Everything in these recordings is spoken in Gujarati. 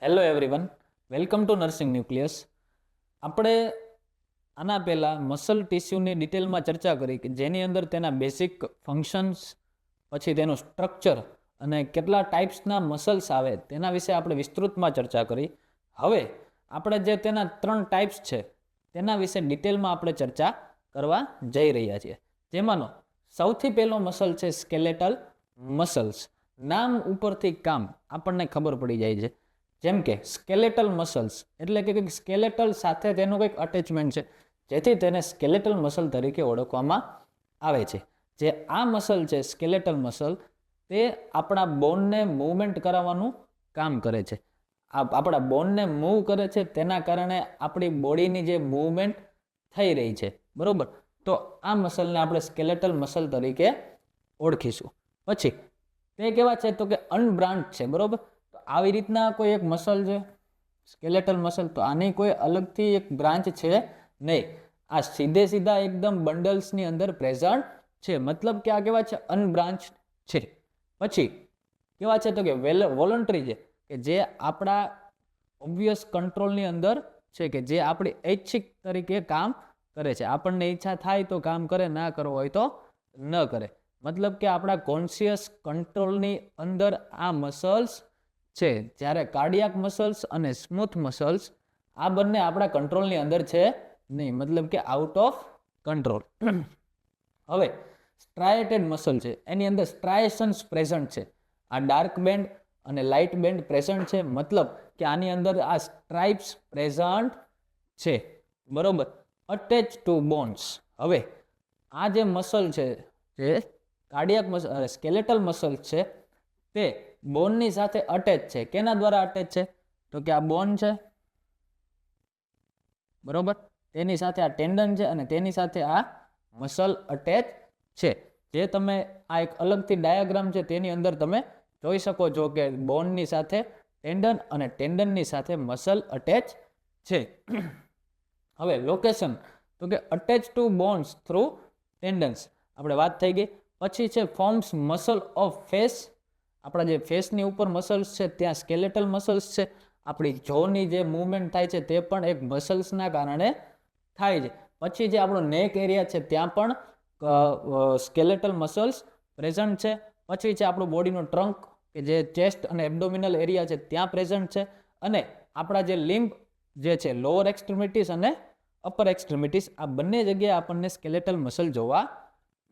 Hello everyone, welcome to nursing nucleus. આપણે આના પહેલાં મસલ ટિશ્યુની ડિટેલમાં ચર્ચા કરી કે જેની અંદર તેના બેસિક ફંક્શન્સ, પછી તેનું સ્ટ્રક્ચર અને કેટલા ટાઈપ્સના મસલ્સ આવે તેના વિશે આપણે વિસ્તૃતમાં ચર્ચા કરી. હવે આપણે જે તેના 3 ટાઈપ્સ છે તેના વિશે ડિટેલમાં આપણે ચર્ચા કરવા જઈ રહ્યા છીએ. જેમાંનો સૌથી પહેલો મસલ છે સ્કેલેટલ મસલ્સ. નામ ઉપરથી કામ આપણને ખબર પડી જાય છે. જેમ કે સ્કેલેટલ મસલ્સ એટલે કે કંઈક સ્કેલેટલ સાથે તેનું કંઈક અટેચમેન્ટ છે, જેથી તેને સ્કેલેટલ મસલ તરીકે ઓળખવામાં આવે છે. જે આ મસલ છે સ્કેલેટલ મસલ, તે આપણા બોનને મૂવમેન્ટ કરાવવાનું કામ કરે છે. આપણા બોનને મૂવ કરે છે, તેના કારણે આપણી બોડીની જે મૂવમેન્ટ થઈ રહી છે, બરોબર, તો આ મસલને આપણે સ્કેલેટલ મસલ તરીકે ઓળખીશું. પછી તે કેવા છે તો કે અનબ્રાન્ચ છે, બરોબર. તો આવી રીતના કોઈ એક મસલ છે સ્કેલેટલ મસલ, તો આની કોઈ અલગથી એક બ્રાન્ચ છે નહીં. આ સીધા એકદમ બંડલ્સની અંદર પ્રેઝન્ટ છે, મતલબ કે આ કેવા છે અનબ્રાન્ચ છે. પછી કેવા છે તો કે વોલન્ટરી છે, કે જે આપણા ઓબ્વિયસ કંટ્રોલની અંદર છે, કે જે આપણી ઐચ્છિક તરીકે કામ કરે છે. આપણને ઈચ્છા થાય તો કામ કરે, ના કરવો હોય તો ન કરે. મતલબ કે આપણા કોન્શિયસ કંટ્રોલની અંદર આ મસલ્સ છે. જ્યારે કાર્ડિયાક મસલ્સ અને સ્મૂથ મસલ્સ આ બંને આપણા કંટ્રોલની અંદર છે નહીં, મતલબ કે આઉટ ઓફ કંટ્રોલ. હવે સ્ટ્રાયેટેડ મસલ છે, એની અંદર સ્ટ્રાયેશન્સ પ્રેઝન્ટ છે. આ ડાર્ક બેન્ડ અને લાઇટ બેન્ડ પ્રેઝન્ટ છે, મતલબ કે આની અંદર આ સ્ટ્રાઇપ્સ પ્રેઝન્ટ છે, બરોબર. Attach to bones. હવે આ જે મસલ છે, જે કાર્ડિયાક મસલ સ્કેલેટલ મસલ છે, તે બોનની સાથે અટેચ છે. કેના દ્વારા અટેચ છે તો કે આ બોન છે, બરોબર, તેની સાથે આ ટેન્ડન છે અને તેની સાથે આ મસલ અટેચ છે. જે તમે આ એક અલગથી ડાયાગ્રામ છે તેની અંદર તમે જોઈ શકો છો કે બોનની સાથે ટેન્ડન અને ટેન્ડનની સાથે મસલ અટેચ છે. હવે લોકેશન તો કે અટેચ ટુ બોન્સ થ્રુ ટેન્ડન્સ, આપણે વાત થઈ ગઈ. પછી છે ફોર્મ્સ મસલ ઓફ ફેસ. આપણા જે ફેસની ઉપર મસલ્સ છે ત્યાં સ્કેલેટલ મસલ્સ છે. આપણી જોની જે મૂવમેન્ટ થાય છે તે પણ એક મસલ્સના કારણે થાય છે. પછી જે આપણો નેક એરિયા છે ત્યાં પણ સ્કેલેટલ મસલ્સ પ્રેઝન્ટ છે. પછી છે આપણું બોડીનો ટ્રંક, કે જે ચેસ્ટ અને એબ્ડોમિનલ એરિયા છે ત્યાં પ્રેઝન્ટ છે. અને આપણા જે લિમ્બ જે છે લોઅર એક્સ્ટ્રીમિટીઝ અને અપર એક્સ્ટ્રીમિટીઝ, આ બંને જગ્યાએ આપણને સ્કેલેટલ મસલ જોવા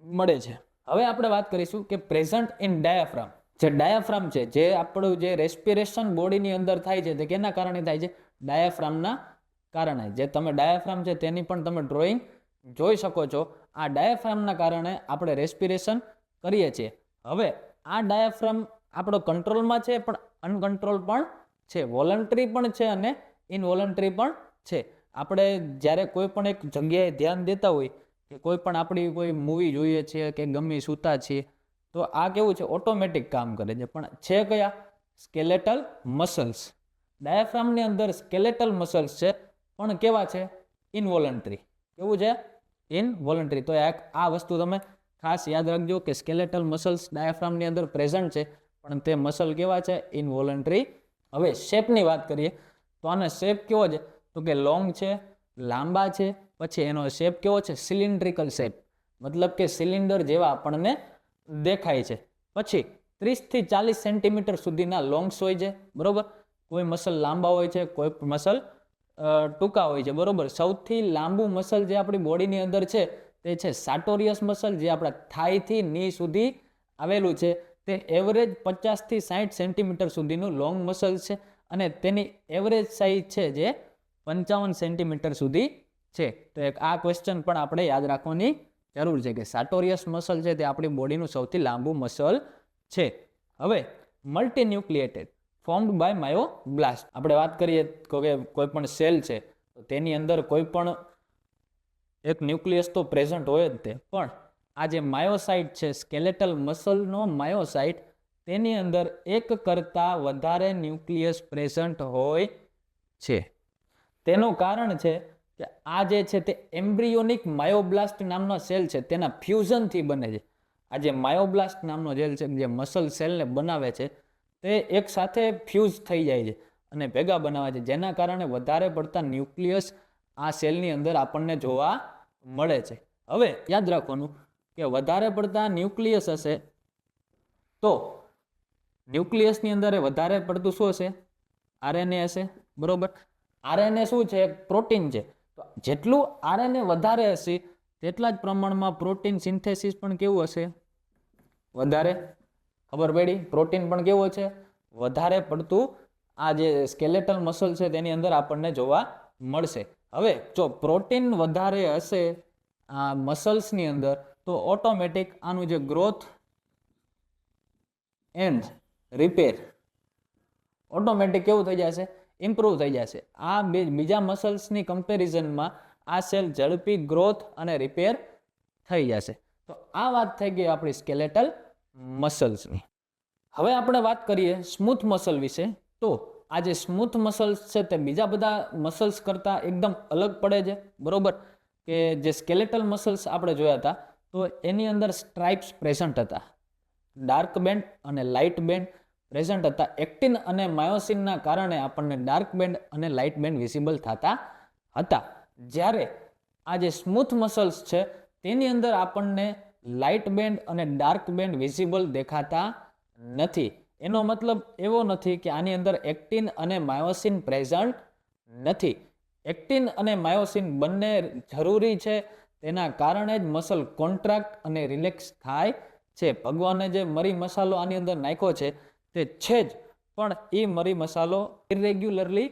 મળે છે. હવે આપણે વાત કરીશું કે પ્રેઝન્ટ ઇન ડાયાફ્રામ. જે ડાયાફ્રામ છે, જે આપણું જે રેસ્પિરેશન બોડીની અંદર થાય છે, તે કેના કારણે થાય છે? ડાયાફ્રામના કારણે. જે તમે ડાયાફ્રામ છે તેની પણ તમે ડ્રોઈંગ જોઈ શકો છો. આ ડાયાફ્રામના કારણે આપણે રેસ્પિરેશન કરીએ છીએ. હવે આ ડાયાફ્રામ આપણો કંટ્રોલમાં છે, પણ અનકંટ્રોલ પણ છે, વોલન્ટરી પણ છે અને ઇનવોલન્ટરી પણ છે. આપણે જ્યારે કોઈ પણ એક જગ્યાએ ધ્યાન દેતા હોય, કે કોઈ પણ આપણી કોઈ મૂવી જોઈએ છીએ કે ગમે સૂતા છીએ, તો આ કેવું છે ઓટોમેટિક કામ કરે છે. પણ છે કયા? Skeletal muscles. ડાયાફ્રામની અંદર સ્કેલેટલ મસલ્સ છે, પણ કેવા છે? ઇનવોલન્ટરી. કેવું છે? ઇનવોલન્ટરી. તો આ વસ્તુ તમે ખાસ યાદ રાખજો કે સ્કેલેટલ મસલ્સ ડાયાફ્રામની અંદર પ્રેઝન્ટ છે, પણ તે મસલ કેવા છે? ઇનવોલન્ટરી. હવે શેપની વાત કરીએ તો આનો શેપ કેવો છે તો કે લોંગ છે, લાંબા છે. પછી એનો શેપ કેવો છે? સિલિન્ડ્રિકલ શેપ, મતલબ કે સિલિન્ડર જેવા આપણને દેખાય છે. પછી 30 થી 40 સેન્ટીમીટર સુધીના લોંગ્સ હોય છે, બરોબર. કોઈ મસલ લાંબા હોય છે, કોઈ મસલ ટૂંકા હોય છે, બરોબર. સૌથી લાંબુ મસલ જે આપણી બોડીની અંદર છે તે છે સાર્ટોરિયસ મસલ, જે આપણા થાઈથી ની સુધી આવેલું છે. તે એવરેજ 50 થી 60 સેન્ટીમીટર સુધીનું લોંગ મસલ છે, અને તેની એવરેજ સાઇઝ છે જે 55 સેન્ટીમીટર સુધી છે. તો એક આ ક્વેશ્ચન પણ આપણે યાદ રાખવાની જરૂર છે કે સાર્ટોરિયસ મસલ છે તે આપણી બોડીનું સૌથી લાંબુ મસલ છે. હવે મલ્ટીન્યુક્લિએટેડ, ફોર્મ્ડ બાય માયોબ્લાસ્ટ. આપણે વાત કરીએ કે કોઈ પણ સેલ છે તો તેની અંદર કોઈ પણ એક ન્યુક્લિયસ તો પ્રેઝન્ટ હોય જ તે, પણ આ જે માયોસાઇટ છે, સ્કેલેટલ મસલનો માયોસાઇટ, તેની અંદર એક કરતાં વધારે ન્યુક્લિયસ પ્રેઝન્ટ હોય છે. તેનું કારણ છે કે આ જે છે તે એમ્બ્રિયોનિક માયોબ્લાસ્ટ નામનો સેલ છે, તેના ફ્યુઝનથી બને છે. આ જે માયોબ્લાસ્ટ નામનો સેલ છે, જે મસલ સેલને બનાવે છે, તે એક સાથે ફ્યુઝ થઈ જાય છે અને ભેગા બનાવે છે, જેના કારણે વધારે પડતા ન્યુક્લિયસ આ સેલની અંદર આપણને જોવા મળે છે. હવે યાદ રાખવાનું કે વધારે પડતા ન્યુક્લિયસ હશે તો ન્યુક્લિયસની અંદર વધારે પડતું શું હશે? આરએનએ હશે, બરોબર. આરએનએ શું છે? એક પ્રોટીન છે. તો જેટલું આરએનએ વધારે હશે તેટલા જ પ્રમાણમાં પ્રોટીન સિન્થેસિસ પણ કેવું હશે? વધારે. ખબર પડી? પ્રોટીન પણ કેવું છે? વધારે પડતું આ જે સ્કેલેટલ મસલ છે તેની અંદર આપણને જોવા મળશે. હવે જો પ્રોટીન વધારે હશે આ મસલ્સની અંદર તો ઓટોમેટિક આનું જે ગ્રોથ એન્ડ રિપેર ઓટોમેટિક કેવું થઈ જશે? ઇમ્પ્રૂવ થઈ જશે. આ બીજા મસલ્સની કમ્પેરિઝનમાં આ સેલ ઝડપી ગ્રોથ અને રિપેર થઈ જશે. તો આ વાત થઈ ગઈ આપણી સ્કેલેટલ મસલ્સની. હવે આપણે વાત કરીએ સ્મૂથ મસલ વિશે. તો આ જે સ્મૂથ મસલ્સ છે તે બીજા બધા મસલ્સ કરતાં એકદમ અલગ પડે છે, બરોબર. કે જે સ્કેલેટલ મસલ્સ આપણે જોયા હતા તો એની અંદર સ્ટ્રાઇપ્સ પ્રેઝન્ટ હતા, ડાર્ક બેન્ડ અને લાઇટ બેન્ડ પ્રેઝન્ટ હતા. એક્ટિન અને માયોસિનના કારણે આપણને ડાર્ક બેન્ડ અને લાઇટ બેન્ડ વિઝિબલ થતા હતા. જ્યારે આ જે સ્મૂથ મસલ્સ છે તેની અંદર આપણને લાઇટ બેન્ડ અને ડાર્ક બેન્ડ વિઝિબલ દેખાતા નથી. એનો મતલબ એવો નથી કે આની અંદર એક્ટિન અને માયોસિન પ્રેઝન્ટ નથી. એક્ટિન અને માયોસિન બંને જરૂરી છે, તેના કારણે જ મસલ કોન્ટ્રાક્ટ અને રિલેક્સ થાય છે. ભગવાને જે મરી મસાલો આની અંદર નાખ્યો છે તે છે જ, પણ એ મરી મસાલો ઇરેગ્યુલરલી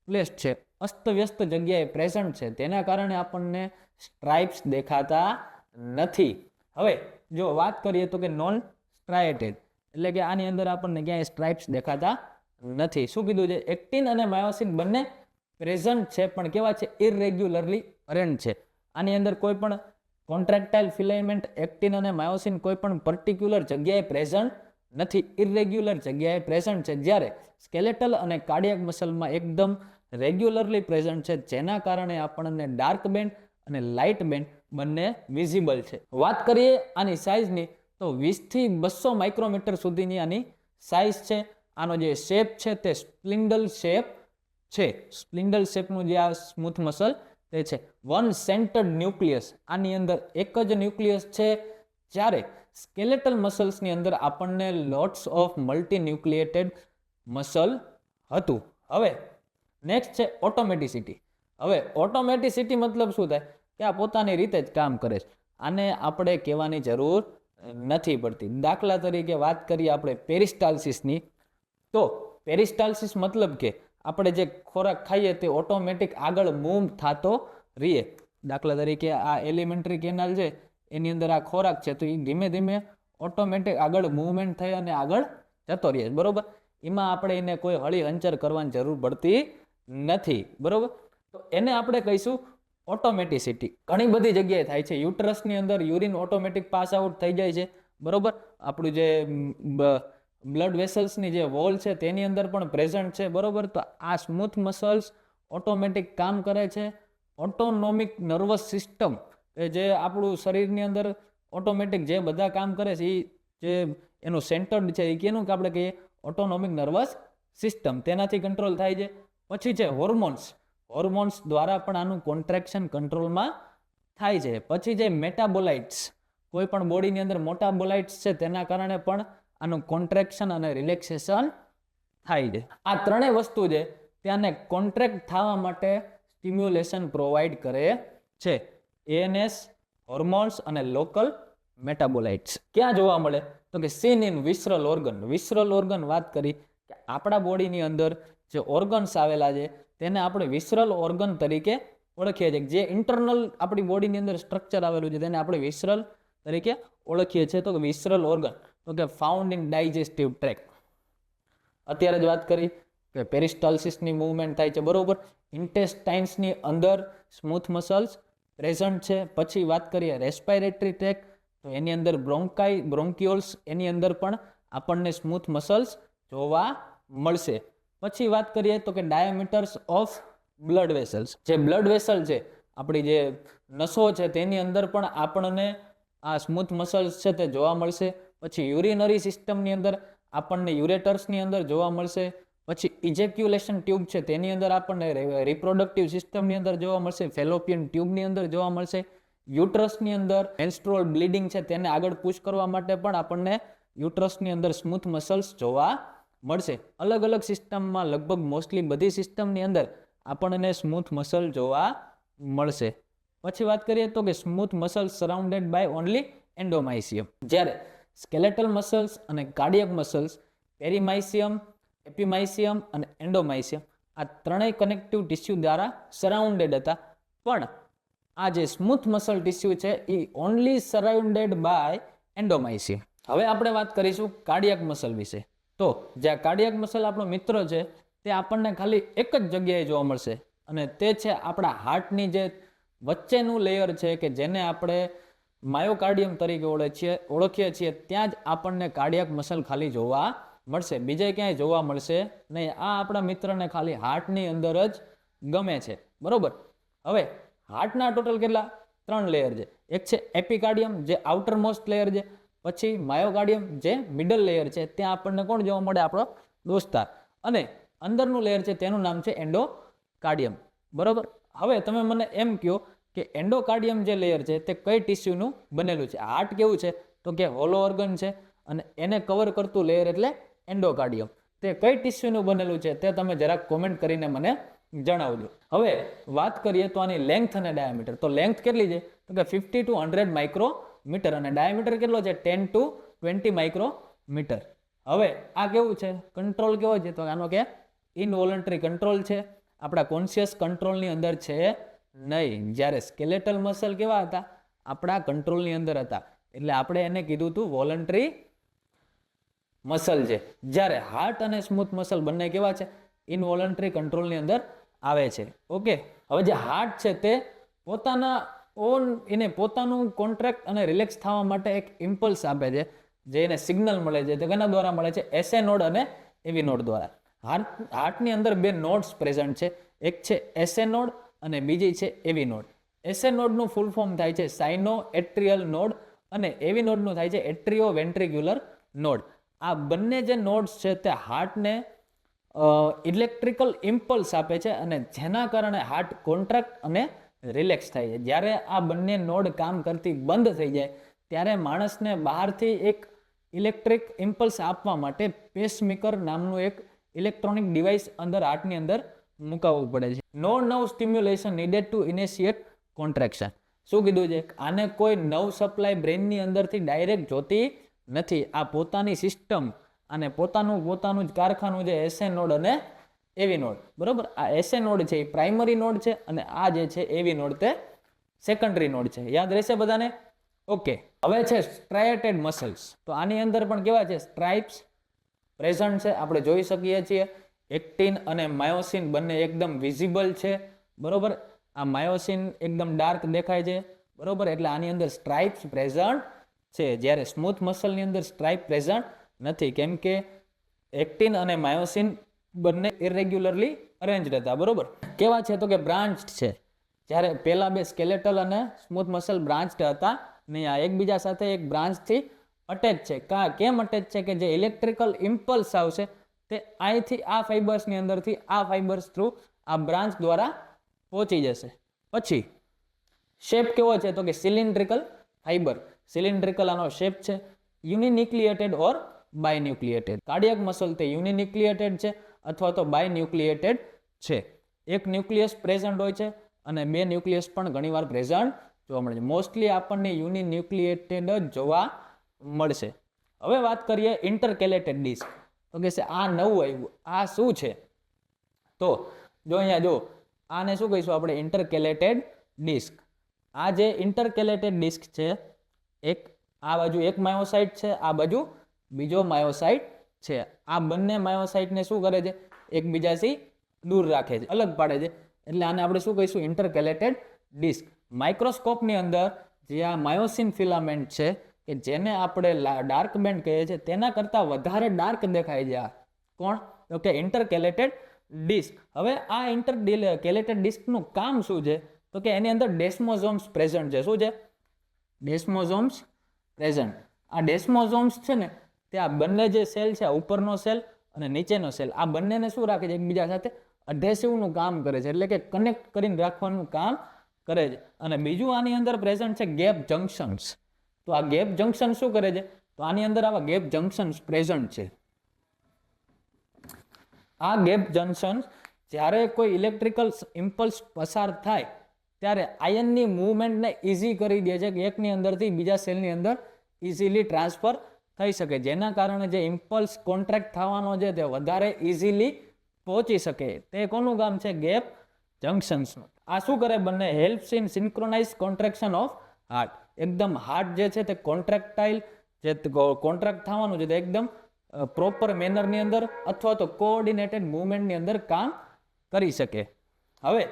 પ્લેસ્ડ છે, અસ્તવ્યસ્ત જગ્યાએ પ્રેઝન્ટ છે, તેના કારણે આપણને સ્ટ્રાઇપ્સ દેખાતા નથી. હવે જો વાત કરીએ તો કે નોન સ્ટ્રાયેટેડ એટલે કે આની અંદર આપણને ક્યાંય સ્ટ્રાઇપ્સ દેખાતા નથી. શું કીધું છે? એક્ટિન અને માયોસિન બંને પ્રેઝન્ટ છે પણ કેવા છે? ઇરેગ્યુલરલી અરેન્જ છે. આની અંદર કોઈ પણ કોન્ટ્રાક્ટાઇલ ફિલામેન્ટ એક્ટિન અને માયોસિન કોઈ પણ પર્ટિક્યુલર જગ્યાએ પ્રેઝન્ટ નથી, ઇરેગ્યુલર જગ્યાએ પ્રેઝન્ટ છે. જ્યારે સ્કેલેટલ અને કાર્ડિયાક મસલમાં એકદમ રેગ્યુલરલી પ્રેઝન્ટ છે, જેના કારણે આપણને ડાર્ક બેન્ડ અને લાઇટ બેન્ડ બંને વિઝિબલ છે. વાત કરીએ આની સાઇઝની તો 20 થી 200 માઇક્રોમીટર સુધીની આની સાઇઝ છે. આનો જે શેપ છે તે સ્પિન્ડલ શેપ છે. સ્પિન્ડલ શેપનું જે આ સ્મૂથ મસલ તે છે. વન સેન્ટર્ડ ન્યુક્લિયસ, આની અંદર એક જ ન્યુક્લિયસ છે, જ્યારે સ્કેલેટલ મસલ્સની અંદર આપણને lots of multi nucleated muscle હતું. હવે નેક્સ્ટ છે ઓટોમેટિસિટી. હવે ઓટોમેટિસિટી મતલબ શું થાય? કે આ પોતાની રીતે જ કામ કરે છે, આને આપણે કહેવાની જરૂર નથી પડતી. દાખલા તરીકે વાત કરીએ આપણે પેરિસ્ટાલ્સિસની, તો પેરિસ્ટાલ્સિસ મતલબ કે આપણે જે ખોરાક ખાઈએ તે ઓટોમેટિક આગળ મૂવ થતો રહીએ. દાખલા તરીકે આ એલિમેન્ટરી કેનાલ છે એની અંદર આ ખોરાક છે તો એ ધીમે ધીમે ઓટોમેટિક આગળ મૂવમેન્ટ થઈ અને આગળ જતો રહે, બરોબર. એમાં આપણે એને કોઈ હળી હંચર કરવાની જરૂર પડતી નથી, બરોબર. તો એને આપણે કહીશું ઓટોમેટિસિટી. ઘણી બધી જગ્યાએ થાય છે. યુટરસની અંદર યુરિન ઓટોમેટિક પાસ આઉટ થઈ જાય છે, બરોબર. આપણું જે બ્લડ વેસલ્સની જે વોલ છે તેની અંદર પણ પ્રેઝન્ટ છે, બરોબર. તો આ સ્મૂથ મસલ્સ ઓટોમેટિક કામ કરે છે. ઓટોનોમિક નર્વસ સિસ્ટમ જે આપણું શરીરની અંદર ઓટોમેટિક જે બધા કામ કરે છે એ જે એનું સેન્ટર્ડ છે એ કેનું કે આપણે કહીએ ઓટોનોમિક નર્વસ સિસ્ટમ, તેનાથી કંટ્રોલ થાય છે. પછી છે હોર્મોન્સ. હોર્મોન્સ દ્વારા પણ આનું કોન્ટ્રેક્શન કંટ્રોલમાં થાય છે. પછી જે મેટાબોલાઇટ્સ, કોઈ પણ બોડીની અંદર મેટાબોલાઇટ્સ છે તેના કારણે પણ આનું કોન્ટ્રેક્શન અને રિલેક્સેશન થાય છે. આ ત્રણેય વસ્તુ છે ત્યાંને કોન્ટ્રેક્ટ થવા માટે સ્ટિમ્યુલેશન પ્રોવાઈડ કરે છે. એએનએસ, હોર્મોન્સ અને લોકલ મેટાબોલાઇટ્સ ક્યાં જોવા મળે? તો કે સીન ઇન વિસરલ ઓર્ગન. વિસરલ ઓર્ગન વાત કરી કે આપણા બોડીની અંદર જે ઓર્ગન્સ આવેલા છે તેને આપણે વિસરલ ઓર્ગન તરીકે ઓળખીએ છીએ. જે ઇન્ટરનલ આપણી બોડીની અંદર સ્ટ્રક્ચર આવેલું છે તેને આપણે વિસરલ તરીકે ઓળખીએ છીએ. તો વિસરલ ઓર્ગન તો કે ફાઉન્ડ ઇન ડાયજેસ્ટિવ ટ્રેક્ટ. અત્યારે જ વાત કરી કે પેરિસ્ટાલ્સિસની મૂવમેન્ટ થાય છે, બરોબર. ઇન્ટેસ્ટાઇન્સની અંદર સ્મૂથ મસલ્સ પ્રેઝન્ટ છે. પછી વાત કરીએ રેસ્પાયરેટરી ટ્રેક્ટ, તો એની અંદર બ્રોન્કિયોલ્સ, એની અંદર પણ આપણને સ્મૂથ મસલ્સ જોવા મળશે. પછી વાત કરીએ તો કે ડાયામીટર્સ ઓફ બ્લડ વેસલ્સ. જે બ્લડ વેસલ છે આપણી જે નસો છે તેની અંદર પણ આપણને આ સ્મૂથ મસલ્સ છે તે જોવા મળશે. પછી યુરિનરી સિસ્ટમની અંદર આપણને યુરેટર્સની અંદર જોવા મળશે. પછી ઇજેક્યુલેશન ટ્યુબ છે તેની અંદર આપણને રિપ્રોડક્ટિવ સિસ્ટમની અંદર જોવા મળશે, ફેલોપિયન ટ્યુબની અંદર જોવા મળશે, યુટ્રસની અંદર મેન્સ્ટ્રુઅલ બ્લીડિંગ છે તેને આગળ પુશ કરવા માટે પણ આપણને યુટ્રસની અંદર સ્મૂથ મસલ્સ જોવા મળશે. અલગ અલગ સિસ્ટમમાં લગભગ મોસ્ટલી બધી સિસ્ટમની અંદર આપણને સ્મૂથ મસલ જોવા મળશે. પછી વાત કરીએ તો કે smooth muscles surrounded by only endomysium. જ્યારે સ્કેલેટલ મસલ્સ અને કાર્ડિયક મસલ્સ પેરીમાઇસિયમ, એપીમાઇસિયમ અને એન્ડોમાઇસિયમ આ ત્રણેય કનેક્ટિવ ટિશ્યુ દ્વારા સરાઉન્ડેડ હતા, પણ આ જે સ્મૂથ મસલ ટિશ્યુ છે એ ઓનલી સરાઉન્ડેડ બાય એન્ડોમાઇસિયમ. હવે આપણે વાત કરીશું કાર્ડિયક મસલ વિશે. તો જે કાર્ડિયક મસલ આપણો મિત્ર છે તે આપણને ખાલી એક જ જગ્યાએ જોવા મળશે, અને તે છે આપણા હાર્ટની જે વચ્ચેનું લેયર છે કે જેને આપણે માયોકાર્ડિયમ તરીકે ઓળખીએ છીએ, ત્યાં જ આપણને કાર્ડિયક મસલ ખાલી જોવા મળશે, બીજે ક્યાંય જોવા મળશે નહીં. આ આપણા મિત્રને ખાલી હાર્ટની અંદર જ ગમે છે, બરોબર. હવે હાર્ટના ટોટલ કેટલા? 3 લેયર છે. એક છે એપિકાર્ડિયમ જે આઉટર મોસ્ટ લેયર છે, પછી માયોકાર્ડિયમ જે મિડલ લેયર છે, ત્યાં આપણને કોણ જોવા મળે? આપણો દોસ્તાર. અને અંદરનું લેયર છે તેનું નામ છે એન્ડોકાર્ડિયમ, બરોબર. હવે તમે મને એમ કહો કે એન્ડોકાર્ડિયમ જે લેયર છે તે કઈ ટિશ્યુનું બનેલું છે? હાર્ટ કેવું છે? તો કે હોલો ઓર્ગન છે, અને એને કવર કરતું લેયર એટલે એન્ડોકાર્ડિયમ. તે કઈ ટિશ્યુનું બનેલું છે તે તમે જરાક કોમેન્ટ કરીને મને જણાવજો. હવે વાત કરીએ તો આની લેન્થ અને ડાયામીટર. તો લેન્થ કેટલી છે? તો કે 50 to 100 માઇક્રોમીટર, અને ડાયામીટર કેટલો છે? 10 to 20 માઇક્રોમીટર. હવે આ કેવું છે? કંટ્રોલ કેવો છે? તો આનો કે ઇનવોલન્ટરી કંટ્રોલ છે, આપણા કોન્શિયસ કંટ્રોલની અંદર છે નહીં. જ્યારે સ્કેલેટલ મસલ કેવા હતા? આપણા કંટ્રોલની અંદર હતા, એટલે આપણે એને કીધું હતું વોલન્ટરી મસલ છે. જ્યારે હાર્ટ અને સ્મૂથ મસલ બંને કેવા છે? ઇનવોલન્ટરી કંટ્રોલની અંદર આવે છે. ઓકે. હવે જે હાર્ટ છે તે પોતાનું કોન્ટ્રાક્ટ અને રિલેક્સ થવા માટે એક ઇમ્પલ્સ આપે છે, જે એને સિગ્નલ મળે છે. તે કેના દ્વારા મળે છે? એસએ નોડ અને એવી નોડ દ્વારા. હાર્ટની અંદર 2 નોડ્સ પ્રેઝન્ટ છે, એક છે એસએ નોડ અને બીજી છે એવી નોડ. એસએ નોડનું ફૂલ ફોર્મ થાય છે સાઇનો એટ્રિયલ નોડ, અને એવી નોડનું થાય છે એટ્રિયો વેન્ટ્રિક્યુલર નોડ. આ બંને જે નોડ્સ છે તે હાર્ટને ઇલેક્ટ્રિકલ ઇમ્પલ્સ આપે છે, અને જેના કારણે હાર્ટ કોન્ટ્રાક્ટ અને રિલેક્સ થાય છે. જ્યારે આ બંને નોડ કામ કરતી બંધ થઈ જાય ત્યારે માણસને બહારથી એક ઇલેક્ટ્રિક ઇમ્પલ્સ આપવા માટે પેસમેકર નામનું એક ઇલેક્ટ્રોનિક ડિવાઇસ અંદર હાર્ટની અંદર મુકાવવું પડે છે. No nerve stimulation needed to initiate contraction. શું કીધું છે? આને કોઈ નર્વ સપ્લાય બ્રેનની અંદરથી ડાયરેક્ટ જોતી નથી. આ પોતાની સિસ્ટમ અને પોતાનું જ કારખાનું છે એસએ નોડ અને એવી નોડ, બરોબર. આ એસએ નોડ છે એ પ્રાઇમરી નોડ છે, અને આ જે છે એવી નોડ તે સેકન્ડરી નોડ છે. યાદ રહેશે બધાને? ઓકે. હવે છે સ્ટ્રાયેટેડ મસલ્સ. તો આની અંદર પણ કેવા છે? સ્ટ્રાઇપ્સ પ્રેઝન્ટ છે, આપણે જોઈ શકીએ છીએ. એક્ટિન અને માયોસિન બંને એકદમ વિઝિબલ છે, બરોબર. આ માયોસિન એકદમ ડાર્ક દેખાય છે, બરોબર. એટલે આની અંદર સ્ટ્રાઇપ્સ પ્રેઝન્ટ છે, જ્યારે સ્મૂથ મસલની અંદર સ્ટ્રાઇપ પ્રેઝન્ટ નથી, કેમ કે એક્ટિન અને માયોસિન બંને ઇરેગ્યુલરલી અરેન્જડ હતા, બરોબર. કેવા છે? તો કે બ્રાન્ચ્ડ છે. જ્યારે પહેલા 2 સ્કેલેટલ અને સ્મૂથ મસલ બ્રાન્ચ્ડ હતા, ને આ એકબીજા સાથે એક બ્રાન્ચથી અટેચ છે. કેમ અટેચ છે? કે જે ઇલેક્ટ્રિકલ ઇમ્પલ્સ આવશે તે અહીંથી આ ફાઇબર્સની અંદરથી આ ફાઇબર્સ થ્રુ આ બ્રાન્ચ દ્વારા પહોંચી જશે. પછી શેપ કેવો છે? તો કે સિલિન્ડ્રિકલ ફાઇબર. સિલિન્ડ્રિકલ આનો શેપ છે. યુનિન્યુક્લિએટેડ ઓર બાયન્યુક્લિએટેડ. કાર્ડિયક મસલ તે યુનિન્યુક્લિએટેડ છે અથવા તો બાયન્યુક્લિએટેડ છે. એક ન્યુક્લિયસ પ્રેઝન્ટ હોય છે અને 2 ન્યુક્લિયસ પણ ઘણીવાર પ્રેઝન્ટ જોવા મળે છે. મોસ્ટલી આપણને યુનિન્યુક્લિએટેડ જ જોવા મળશે. હવે વાત કરીએ ઇન્ટરકેલેટેડ ડિસ્ક. તો કે આ નવું આવ્યું, આ શું છે? તો જો અહીંયા જો, આને શું કહીશું આપણે? ઇન્ટરકેલેટેડ ડિસ્ક. આ જે ઇન્ટરકેલેટેડ ડિસ્ક છે, આ બાજુ એક માયોસાઇટ છે, આ બાજુ બીજો માયોસાઇટ છે. આ બંને માયોસાઇટને શું કરે છે? એકબીજાથી દૂર રાખે છે, અલગ પાડે છે. એટલે આને આપણે શું કહીશું? ઇન્ટરકેલેટેડ ડિસ્ક. માઇક્રોસ્કોપની અંદર જે આ માયોસિન ફિલામેન્ટ છે કે જેને આપણે ડાર્ક બેન્ડ કહીએ છીએ, તેના કરતાં વધારે ડાર્ક દેખાય છે. આ કોણ? તો કે ઇન્ટરકેલેટેડ ડિસ્ક. હવે આ ઇન્ટરકેલેટેડ ડિસ્કનું કામ શું છે? તો કે એની અંદર ડેસ્મોઝોમ્સ પ્રેઝન્ટ છે. શું છે? ડેસ્મોઝોમ્સ પ્રેઝન્ટ. આ ડેસ્મોઝોમ્સ છે ને તે આ બંને જે સેલ છે, ઉપરનો સેલ અને નીચેનો સેલ, આ બંનેને શું રાખે છે? એકબીજા સાથે અડેસિવનું કામ કરે છે, એટલે કે કનેક્ટ કરીને રાખવાનું કામ કરે છે. અને બીજું આની અંદર પ્રેઝન્ટ છે ગેપ જંક્શન્સ. તો આ ગેપ જંક્શન શું કરે છે? તો આની અંદર આવા ગેપ જંક્શન્સ પ્રેઝન્ટ છે. આ ગેપ જંક્શન્સ જ્યારે કોઈ ઇલેક્ટ્રિકલ ઇમ્પલ્સ પસાર થાય ત્યારે આયનની મૂવમેન્ટને ઇઝી કરી દે છે કે એકની અંદરથી બીજા સેલની અંદર ઇઝીલી ટ્રાન્સફર થઈ શકે, જેના કારણે જે ઇમ્પલ્સ કોન્ટ્રાક્ટ થવાનો છે તે વધારે ઇઝીલી પહોંચી શકે. તે કોનું કામ છે? ગેપ જંક્શન્સનું. આ શું કરે? બંને helps in synchronize contraction of heart. એકદમ હાર્ટ જે છે તે કોન્ટ્રાક્ટાઇલ જે કોન્ટ્રાક્ટ થવાનું છે તે એકદમ પ્રોપર મેનરની અંદર અથવા તો કોઓર્ડિનેટેડ મૂવમેન્ટની અંદર કામ કરી શકે. હવે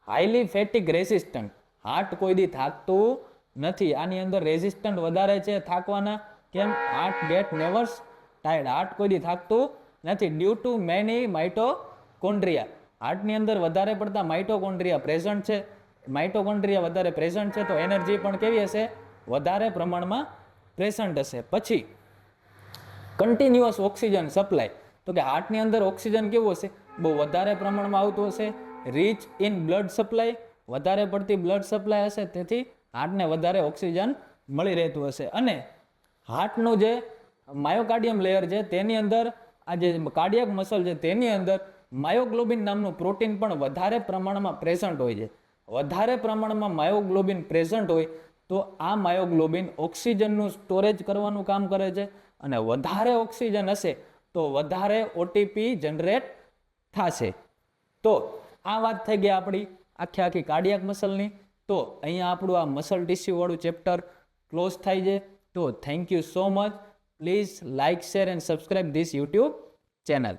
હાઈલી ફેટિક રેઝિસ્ટન્ટ, હાર્ટ કોઈ દી થાકતું નથી. આની અંદર રેઝિસ્ટન્ટ વધારે છે થાકવાના. કેમ? Heart get nevers tired. Heart કોઈ દી થાકતું નથી ડ્યુ ટુ મેની માઇટોકોન્ડ્રિયા. હાર્ટની અંદર વધારે પડતા માઇટોકોન્ડ્રિયા પ્રેઝન્ટ છે. માઇટોકોન્ડ્રિયા વધારે પ્રેઝન્ટ છે તો એનર્જી પણ કેવી હશે? વધારે પ્રમાણમાં પ્રેઝન્ટ હશે. પછી કન્ટિન્યુઅસ ઓક્સિજન સપ્લાય. તો કે હાર્ટની અંદર ઓક્સિજન કેવું હશે? બહુ વધારે પ્રમાણમાં આવતું હશે. રીચ ઇન બ્લડ સપ્લાય, વધારે પડતી બ્લડ સપ્લાય હશે, તેથી હાર્ટને વધારે ઓક્સિજન મળી રહેતું હશે. અને હાર્ટનું જે માયોકાર્ડિયમ લેયર છે તેની અંદર આ જે કાર્ડિયાક મસલ છે તેની અંદર માયોગ્લોબિન નામનું પ્રોટીન પણ વધારે પ્રમાણમાં પ્રેઝન્ટ હોય છે. વધારે પ્રમાણમાં માયોગ્લોબિન પ્રેઝન્ટ હોય તો આ માયોગ્લોબિન ઓક્સિજનનું સ્ટોરેજ કરવાનું કામ કરે છે, અને વધારે ઓક્સિજન હશે તો વધારે ઓટીપી જનરેટ થશે. તો આ વાત થઈ ગઈ આપણી આખી કાર્ડિયાક મસલની. તો અહીંયા આપણું આ મસલ ટિશ્યુ વાળું ચેપ્ટર ક્લોઝ થાય છે. તો thank you so much. Please like, share and subscribe this YouTube channel.